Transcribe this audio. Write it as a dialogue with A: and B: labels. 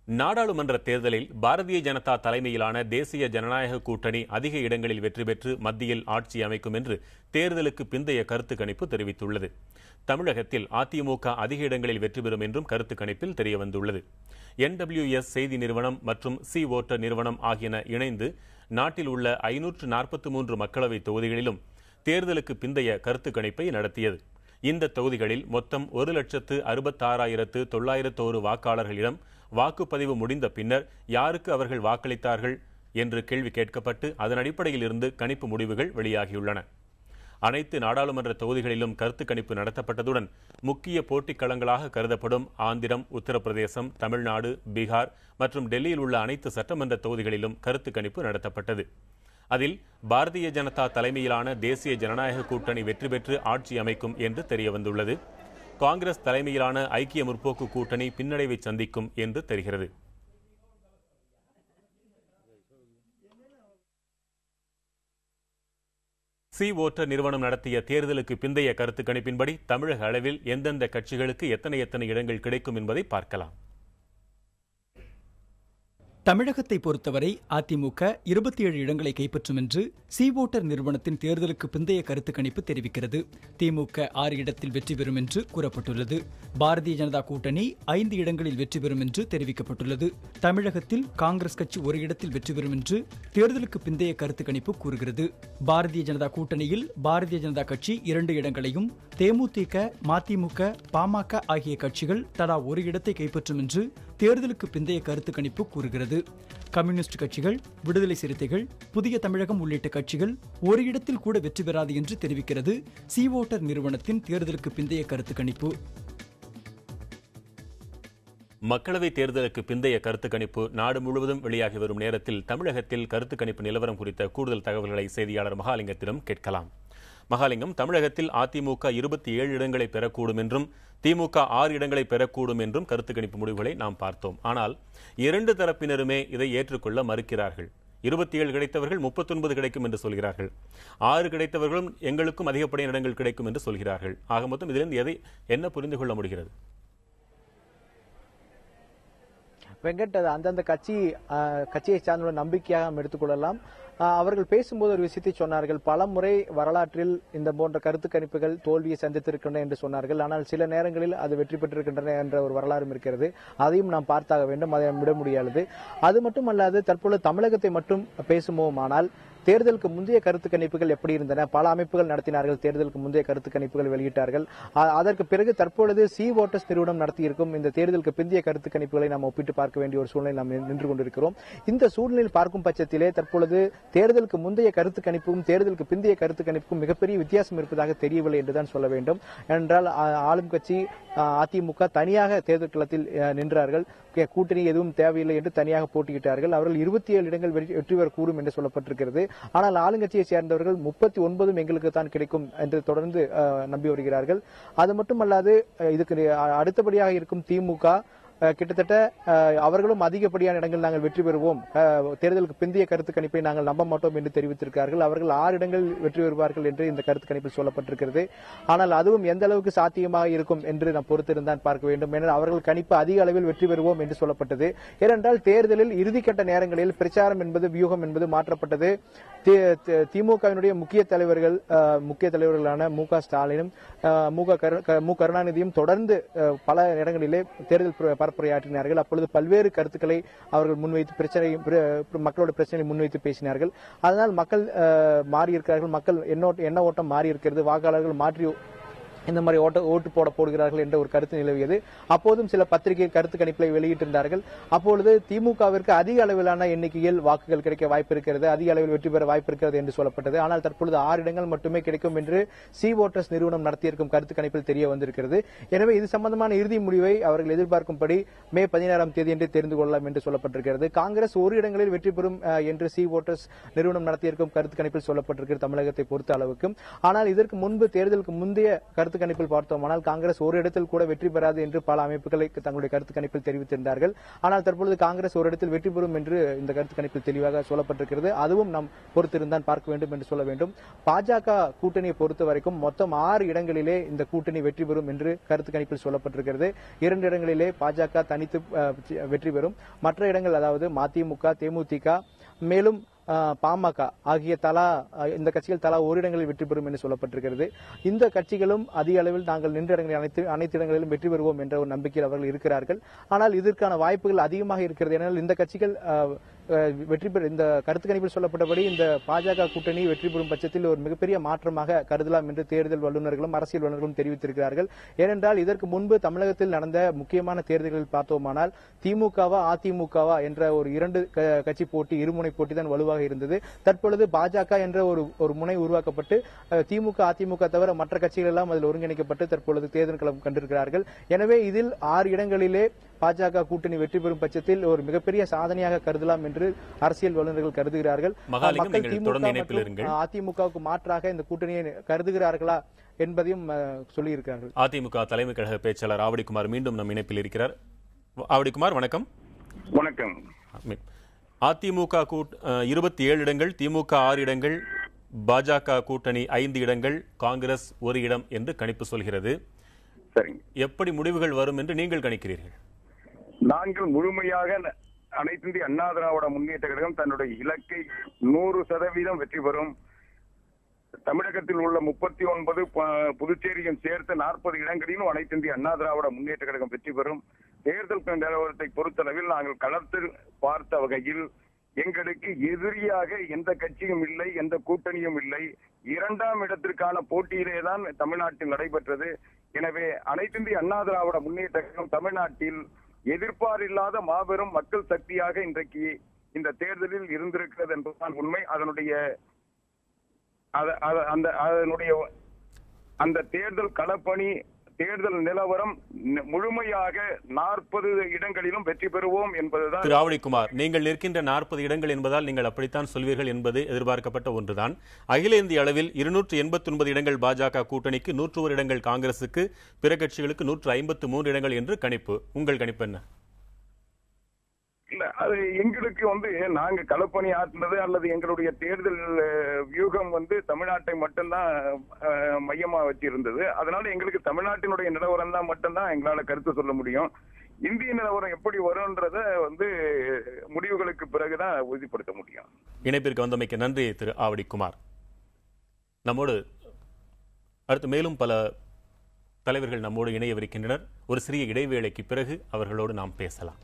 A: நாடாளுமன்ற தேர்தலில் பாரதிய ஜனதா தலைமையிலான தேசிய ஜனநாயக கூட்டணி அதிக இடங்களில் வெற்றி பெற்று மத்தியில் ஆட்சி அமைக்கும் என்று தேர்தலுக்கு பிந்தைய கருத்து கணிப்பு தெரிவித்துள்ளது. தமிழகத்தில் அதிமுக அதிக இடங்களில் வெற்றி பெறும் என்றும் கருத்து கணிப்பில் தெரியவந்துள்ளது. NWS செய்தி நிறுவனம் மற்றும் சி ஓட்டர் நிறுவனம் ஆகியன இணைந்து நாட்டில் உள்ள 543 மக்களவை தொகுதிகளிலும் தேர்தலுக்கு பிந்தைய கருத்து கணிப்பை நடத்தியது. இந்த தொகுதிகளில் மொத்தம் 1,66,901 வாக்காளர்களிடம் வாக்குப்பதிவு முடிந்த பின்னர் யாருக்கு அவர்கள் வாக்களித்தார்கள் என்று கேள்வி கேட்கப்பட்டு அதன் அடிப்படையில் இருந்து கணிப்பு முடிவுகள் வெளியாகியுள்ளன. அனைத்து நாடாளுமன்ற தொகுதிகளிலும் கருத்து கணிப்பு நடத்தப்பட்டதுடன் முக்கிய போட்டிக் களங்களாக கருதப்படும் ஆந்திரம், உத்தரப்பிரதேசம், தமிழ்நாடு, பீகார் மற்றும் டெல்லியில் உள்ள அனைத்து சட்டமன்ற தொகுதிகளிலும் கருத்து கணிப்பு நடத்தப்பட்டது. அதில் பாரதிய ஜனதா தலைமையிலான தேசிய ஜனநாயக கூட்டணி வெற்றி பெற்று ஆட்சி அமைக்கும் என்று தெரியவந்துள்ளது. காங்கிரஸ் தலைமையிலான ஐக்கிய முற்போக்கு கூட்டணி பின்னடைவை சந்திக்கும் என்று தெரிகிறது. சி ஓட்டர் நிறுவனம் நடத்திய தேர்தலுக்கு பிந்தைய கருத்து கணிப்பின்படி தமிழக அளவில் எந்தெந்த கட்சிகளுக்கு எத்தனை இடங்கள் கிடைக்கும் என்பதை பார்க்கலாம்.
B: தமிழகத்தை பொறுத்தவரை அதிமுக 27 இடங்களை கைப்பற்றும் என்று சி ஓட்டர் நிறுவனத்தின் தேர்தலுக்கு பிந்தைய கருத்து கணிப்பு தெரிவிக்கிறது. திமுக 6 இடத்தில் வெற்றி பெறும் என்று கூறப்பட்டுள்ளது. பாரதிய ஜனதா கூட்டணி 5 இடங்களில் வெற்றி பெறும் என்று தெரிவிக்கப்பட்டுள்ளது. தமிழகத்தில் காங்கிரஸ் கட்சி 1 இடத்தில் வெற்றி பெறும் என்று தேர்தலுக்கு பிந்தைய கருத்து கணிப்பு கூறுகிறது. பாரதிய ஜனதா கூட்டணியில் பாரதிய ஜனதா கட்சி 2 இடங்களையும், தேமுதிக, மதிமுக, பாமக ஆகிய கட்சிகள் தலா 1 இடத்தை கைப்பற்றும் என்று தேர்தலுக்கு பிந்தைய கருத்து கணிப்பு கூறுகிறது. கம்யூனிஸ்ட் கட்சிகள், விடுதலை சிறுத்தைகள், புதிய தமிழகம் உள்ளிட்ட கட்சிகள் 1 இடத்தில் கூட வெற்றி பெறாது என்று தெரிவிக்கிறது சி ஓட்டர் நிறுவனத்தின் தேர்தலுக்கு பிந்தைய கருத்து கணிப்பு.
A: மக்களவைத் தேர்தலுக்கு பிந்தைய கருத்து கணிப்பு நாடு முழுவதும் வெளியாகி வரும் நேரத்தில் தமிழகத்தில் கருத்து கணிப்பு நிலவரம் குறித்த கூடுதல் தகவல்களை செய்தியாளர் மகாலிங்கத்திடம் கேட்கலாம். மகாலிங்கம், தமிழகத்தில் அதிமுக 27 இடங்களை பெறக்கூடும் என்றும் திமுக 6 இடங்களை பெறக்கூடும் என்றும் கருத்து கணிப்பு முடிவுகளை நாம் பார்த்தோம். ஆனால் 2 தரப்பினருமே இதை ஏற்றுக்கொள்ள மறுக்கிறார்கள். 27 கிடைத்தவர்கள் 39 கிடைக்கும் என்று சொல்கிறார்கள். 6 கிடைத்தவர்களும் எங்களுக்கும் அதிகப்படியான இடங்கள் கிடைக்கும் என்று சொல்கிறார்கள். ஆக மொத்தம் இதிலிருந்து என்ன புரிந்து கொள்ள முடிகிறது?
C: வெங்கட், அந்தந்த கட்சியை சார்ந்த நம்பிக்கையாக நாம் எடுத்துக்கொள்ளலாம். அவர்கள் பேசும்போது ஒரு விஷயத்தை சொன்னார்கள். பல முறை வரலாற்றில் இந்த போன்ற கருத்து கணிப்புகள் தோல்வியை சந்தித்திருக்கின்றன என்று சொன்னார்கள். ஆனால் சில நேரங்களில் அது வெற்றி பெற்றிருக்கின்றன என்ற ஒரு வரலாறும் இருக்கிறது. அதையும் நாம் பார்த்தாக வேண்டும், அதை விட முடியாது. அது மட்டுமல்லாது தற்பொழுது தமிழகத்தை மட்டும் பேசுவோமானால் தேர்தலுக்கு முந்தைய கருத்து கணிப்புகள் எப்படி இருந்தன? பல அமைப்புகள் நடத்தினார்கள், தேர்தலுக்கு முந்தைய கருத்து கணிப்புகள் வெளியிட்டார்கள். அதற்கு பிறகு தற்பொழுது சி ஓட்டர்ஸ் நிறுவனம் நடத்தியிருக்கும் இந்த தேர்தலுக்கு பிந்தைய கருத்து கணிப்புகளை நாம் ஒப்பிட்டு பார்க்க வேண்டிய ஒரு சூழ்நிலை நாம் நின்று கொண்டிருக்கிறோம். இந்த சூழ்நிலையில் பார்க்கும் பட்சத்திலே தற்பொழுது தேர்தலுக்கு முந்தைய கருத்து கணிப்பும் தேர்தலுக்கு பிந்தைய கருத்து கணிப்பும் மிகப்பெரிய வித்தியாசம் இருப்பதாக தெரியவில்லை என்றுதான் சொல்ல வேண்டும். என்றால் ஆளும் கட்சி அதிமுக தனியாக தேர்தல் களத்தில் நின்றார்கள். கூட்டணி எதுவும் தேவையில்லை என்று தனியாக போட்டியிட்டார்கள். அவர்கள் 27 இடங்கள் வெற்றி பெற கூடும் என்று சொல்லப்பட்டிருக்கிறது. ஆனால் ஆளுங்கட்சியை சேர்ந்தவர்கள் 39 எங்களுக்கு தான் கிடைக்கும் என்று தொடர்ந்து நம்பி வருகிறார்கள். அது மட்டுமல்லாது இதுக்கு அடுத்தபடியாக இருக்கும் திமுக கிட்டத்தட்ட அவர்களும் அதிகப்படியான இடங்கள் நாங்கள் வெற்றி பெறுவோம், தேர்தலுக்கு பிந்தைய கருத்து கணிப்பை நாங்கள் நம்ப மாட்டோம் என்று தெரிவித்திருக்கிறார்கள். அவர்கள் 6 இடங்கள் வெற்றி பெறுவார்கள் என்று இந்த கருத்து கணிப்பில் சொல்லப்பட்டிருக்கிறது. ஆனால் அதுவும் எந்த அளவுக்கு சாத்தியமாக இருக்கும் என்று நாம் பொறுத்திருந்தான் பார்க்க வேண்டும். ஏனென்றால் அவர்கள் கணிப்பு அதிக அளவில் வெற்றி பெறுவோம் என்று சொல்லப்பட்டது. ஏனென்றால் தேர்தலில் இறுதிக்கட்ட நேரங்களில் பிரச்சாரம் என்பது, வியூகம் என்பது மாற்றப்பட்டது. திமுகவினுடைய முக்கிய தலைவர்களான மு க ஸ்டாலினும் மு கருணாநிதியும் தொடர்ந்து பல இடங்களிலே தேர்தல் பரப்புரையாற்றினார்கள். அப்பொழுது பல்வேறு கருத்துக்களை அவர்கள் முன்வைத்து மக்களோட பிரச்சனையை முன்வைத்து பேசினார்கள். அதனால் மக்கள் மாறியிருக்கிறார்கள், மக்கள் எண்ண ஓட்டம் மாறி இருக்கிறது, வாக்காளர்கள் மாற்றி இந்த மாதிரி ஓட்டு போடுகிறார்கள் என்ற ஒரு கருத்து நிலவியது. அப்போதும் சில பத்திரிகை கருத்து கணிப்பை வெளியிட்டிருந்தார்கள். அப்பொழுது திமுகவிற்கு அதிக அளவிலான எண்ணிக்கையில் வாக்குகள் கிடைக்க வாய்ப்பு இருக்கிறது, அதிக அளவில் வெற்றி பெற வாய்ப்பு இருக்கிறது என்று சொல்லப்பட்டது. ஆனால் தற்பொழுது 6 இடங்கள் மட்டுமே கிடைக்கும் என்று சி ஓட்டர்ஸ் நிறுவனம் நடத்தியிருக்கும் கருத்து கணிப்பில் தெரிய வந்திருக்கிறது. எனவே இது சம்பந்தமான இறுதி முடிவை அவர்கள் எதிர்பார்க்கும்படி மே 16ஆம் தேதி என்று தெரிந்து கொள்ளலாம் என்று சொல்லப்பட்டிருக்கிறது. காங்கிரஸ் 1 இடங்களில் வெற்றி பெறும் என்று சி ஓட்டர்ஸ் நிறுவனம் நடத்தியிருக்கும் கருத்து கணிப்பில் சொல்லப்பட்டிருக்கிறது தமிழகத்தை பொறுத்த அளவுக்கு. ஆனால் இதற்கு முன்பு தேர்தலுக்கு முந்தைய கருத்து கருத்து கணிப்பில் பார்த்தோமானால் காங்கிரஸ் ஒரு இடத்தில் கூட வெற்றி பெறாது என்று பல அமைப்புகளை தங்களுடைய கருத்து கணிப்பில் தெரிவித்திருந்தார்கள். ஆனால் தற்பொழுது காங்கிரஸ் ஒரு இடத்தில் வெற்றி பெறும் என்று இந்த கருத்து கணிப்பில் தெளிவாக சொல்லப்பட்டிருக்கிறது. அதுவும் நாம் பொறுத்திருந்தான் பார்க்க வேண்டும் என்று சொல்ல வேண்டும். பாஜக கூட்டணியை பொறுத்த வரைக்கும் மொத்தம் 6 இடங்களிலே இந்த கூட்டணி வெற்றி பெறும் என்று கருத்து கணிப்பில் சொல்லப்பட்டிருக்கிறது. 2 இடங்களிலே பாஜக தனித்து வெற்றி பெறும். மற்ற இடங்கள் அதாவது மதிமுக, தேமுதிக, மேலும் பாமக ஆகிய இந்த கட்சிகள் தலா ஒரு இடங்களில் வெற்றி பெறும் என்று சொல்லப்பட்டிருக்கிறது. இந்த கட்சிகளும் அதிக அளவில் நாங்கள் நின்ற இடங்களில் அனைத்து இடங்களிலும் வெற்றி பெறுவோம் என்ற ஒரு நம்பிக்கையில் அவர்கள் இருக்கிறார்கள். ஆனால் இதற்கான வாய்ப்புகள் அதிகமாக இருக்கிறது. ஏனென்றால் இந்த கட்சிகள் வெற்றி பெறும் இந்த கருத்து கணிப்பில் சொல்லப்பட்டபடி இந்த பாஜக கூட்டணி வெற்றி பெறும் பட்சத்தில் ஒரு மிகப்பெரிய மாற்றமாக கருதலாம் என்று தேர்தல் வல்லுநர்களும் அரசியல் வல்லுநர்களும் தெரிவித்திருக்கிறார்கள். ஏனென்றால் இதற்கு முன்பு தமிழகத்தில் நடந்த முக்கியமான தேர்தல்களில் பார்த்தோமானால் திமுகவா அதிமுகவா என்ற ஒரு 2 கட்சி போட்டி, இருமுனை போட்டி தான் வலுவாக இருந்தது. தற்பொழுது பாஜக என்ற ஒரு முனை உருவாக்கப்பட்டு திமுக அதிமுக தவிர மற்ற கட்சிகள் எல்லாம் அதில் ஒருங்கிணைக்கப்பட்டு தற்பொழுது தேர்தல் களம் கண்டிருக்கிறார்கள். எனவே இதில் 6 இடங்களிலே பாஜக கூட்டணி வெற்றி பெறும் பட்சத்தில் ஒரு மிகப்பெரிய சாதனையாக கருதலாம் என்று அரசியல் வல்லுநர்கள் கருதுகிறார்கள். மக்கள் திமுக அதிமுகவுக்கு மாற்றாக இந்த கூட்டணியை கருதுகிறார்களா என்பதையும் சொல்லியிருக்கிறார்கள்.
A: அதிமுக தலைமை கழக பேச்சாளர் ஆவடிக்குமார் மீண்டும் நம் இணைப்பில் இருக்கிறார். ஆவடிக்குமார் வணக்கம்.
D: வணக்கம்.
A: அதிமுக 27 இடங்கள், திமுக 6 இடங்கள், பாஜக கூட்டணி 5 இடங்கள், காங்கிரஸ் 1 இடம் என்று கணிப்பு சொல்கிறது. எப்படி முடிவுகள் வரும் என்று நீங்கள் கணிக்கிறீர்கள்?
D: நாங்கள் முழுமையாக அனைத்து இந்திய அண்ணா திராவிட முன்னேற்ற கழகம் தன்னுடைய இலக்கை 100% வெற்றி பெறும். தமிழகத்தில் உள்ள 39 புதுச்சேரியும் சேர்த்து 40 இடங்களிலும் அனைத்து இந்திய அண்ணா திராவிட முன்னேற்ற கழகம் வெற்றி பெறும். தேர்தல் நிலவரத்தை பொறுத்தளவில் நாங்கள் களத்தில் பார்த்த வகையில் எங்களுக்கு எதிரியாக எந்த கட்சியும் இல்லை, எந்த கூட்டணியும் இல்லை. 2ஆம் இடத்திற்கான போட்டியிலேதான் தமிழ்நாட்டில் நடைபெற்றது. எனவே அனைத்து இந்திய அண்ணா திராவிட முன்னேற்ற கழகம் தமிழ்நாட்டில் எதிர்பாரில்லாத மாபெரும் மக்கள் சக்தியாக இன்றைக்கு இந்த தேர்தலில் இருந்திருக்கிறது என்பதுதான் உண்மை. அந்த தேர்தல் களப்பணி, தேர்தல் நிலவரம் முழுமையாக 40 இடங்களிலும் வெற்றி பெறுவோம் என்பதுதான்.
A: திரு ஆவடிக்குமார், நீங்கள் நிற்கின்ற 40 இடங்கள் என்பதால் நீங்கள் அப்படித்தான் சொல்வீர்கள் என்பது எதிர்பார்க்கப்பட்ட ஒன்றுதான். அகில இந்திய அளவில் 289 இடங்கள் பாஜக கூட்டணிக்கு, 101 இடங்கள் காங்கிரசுக்கு, பிற கட்சிகளுக்கு 153 இடங்கள் என்று கணிப்பு. உங்கள் கணிப்பு என்ன?
D: இல்ல, அது எங்களுக்கு நாங்க களப்பணி ஆற்றினது அல்லது எங்களுடைய தேர்தல் வியூகம் தமிழ்நாட்டை மட்டும்தான் மையமா வச்சிருந்தது. அதனால எங்களுக்கு தமிழ்நாட்டினுடைய நிலவரம் தான் மட்டும்தான் எங்களால கருத்து சொல்ல முடியும். இந்திய நிலவரம் எப்படி வரும்ன்றத முடிவுகளுக்கு பிறகுதான் உறுதிப்படுத்த முடியும்.
A: இணைப்பிற்கு வந்தமைக்கு நன்றி திரு ஆவடிக்குமார். நம்மோடு அடுத்து மேலும் பல தலைவர்கள் நம்மோடு இணையவிருக்கின்றனர். ஒரு சிறிய இடைவேளைக்கு பிறகு அவர்களோடு நாம் பேசலாம்.